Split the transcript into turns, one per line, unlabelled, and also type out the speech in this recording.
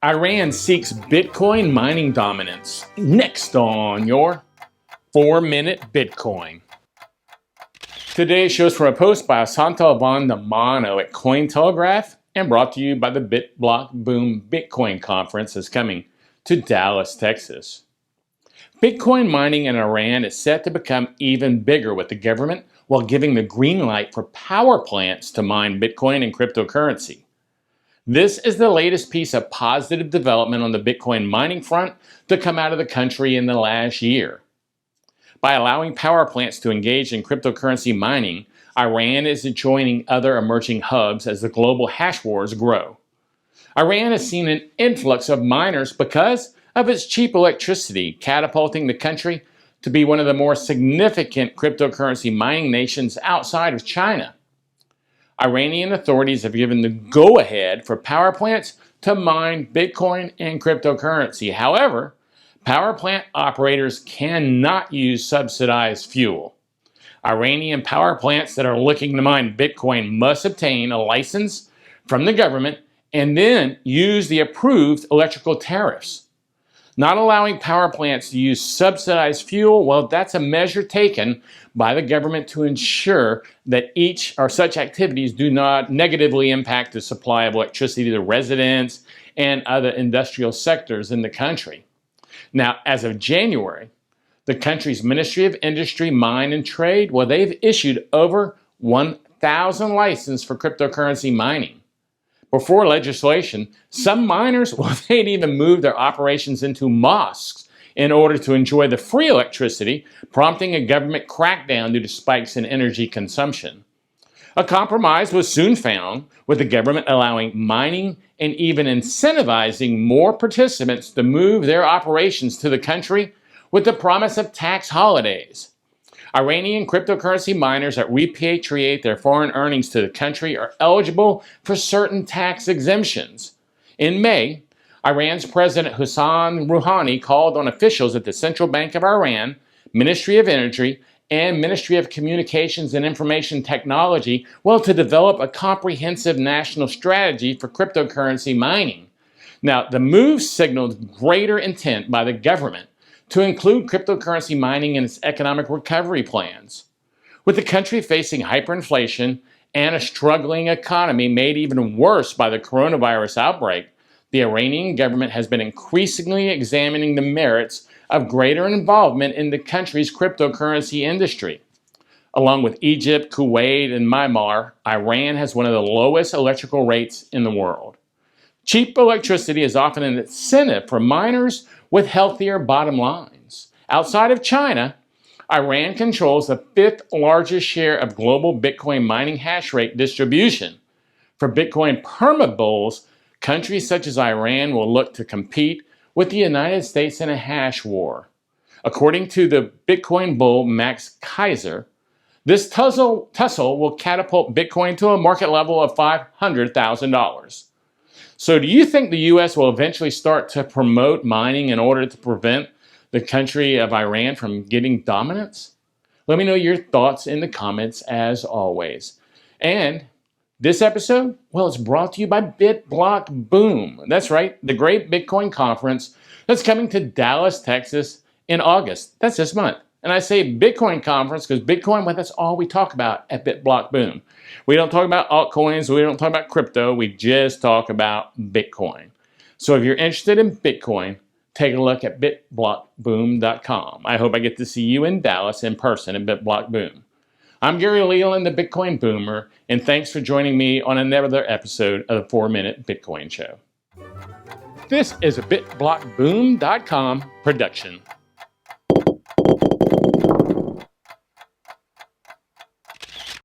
Iran seeks Bitcoin mining dominance. Next on your 4-Minute Bitcoin. Today's show is from a post by Santal von Mano at Cointelegraph and brought to you by the BitBlockBoom Bitcoin Conference that's coming to Dallas, Texas. Bitcoin mining in Iran is set to become even bigger with the government while giving the green light for power plants to mine Bitcoin and cryptocurrency. This is the latest piece of positive development on the Bitcoin mining front to come out of the country in the last year. By allowing power plants to engage in cryptocurrency mining, Iran is joining other emerging hubs as the global hash wars grow. Iran has seen an influx of miners because of its cheap electricity, catapulting the country to be one of the more significant cryptocurrency mining nations outside of China. Iranian authorities have given the go-ahead for power plants to mine Bitcoin and cryptocurrency. However, power plant operators cannot use subsidized fuel. Iranian power plants that are looking to mine Bitcoin must obtain a license from the government and then use the approved electrical tariffs. Not allowing power plants to use subsidized fuel, well, that's a measure taken by the government to ensure that such activities do not negatively impact the supply of electricity to residents and other industrial sectors in the country. Now, as of January, the country's Ministry of Industry, Mine and Trade, well, they've issued over 1,000 licenses for cryptocurrency mining. Before legislation, some miners, well, they'd even moved their operations into mosques in order to enjoy the free electricity, prompting a government crackdown due to spikes in energy consumption. A compromise was soon found, with the government allowing mining and even incentivizing more participants to move their operations to the country with the promise of tax holidays. Iranian cryptocurrency miners that repatriate their foreign earnings to the country are eligible for certain tax exemptions. In May, Iran's President Hassan Rouhani called on officials at the Central Bank of Iran, Ministry of Energy, and Ministry of Communications and Information Technology, to develop a comprehensive national strategy for cryptocurrency mining. Now, the move signaled greater intent by the government to include cryptocurrency mining in its economic recovery plans. With the country facing hyperinflation and a struggling economy made even worse by the coronavirus outbreak, the Iranian government has been increasingly examining the merits of greater involvement in the country's cryptocurrency industry. Along with Egypt, Kuwait, and Myanmar, Iran has one of the lowest electrical rates in the world. Cheap electricity is often an incentive for miners with healthier bottom lines. Outside of China, Iran controls the 5th largest share of global Bitcoin mining hash rate distribution. For Bitcoin permabulls, countries such as Iran will look to compete with the United States in a hash war. According to the Bitcoin bull Max Keiser, this tussle will catapult Bitcoin to a market level of $500,000. So do you think the U.S. will eventually start to promote mining in order to prevent the country of Iran from getting dominance? Let me know your thoughts in the comments as always. And this episode, it's brought to you by BitBlockBoom. That's right, the great Bitcoin conference that's coming to Dallas, Texas in August. That's this month. And I say Bitcoin conference because Bitcoin, that's all we talk about at BitBlockBoom. We don't talk about altcoins. We don't talk about crypto. We just talk about Bitcoin. So if you're interested in Bitcoin, take a look at bitblockboom.com. I hope I get to see you in Dallas in person at BitBlockBoom. I'm Gary Leland, the Bitcoin Boomer, and thanks for joining me on another episode of the 4-Minute Bitcoin Show. This is a bitblockboom.com production.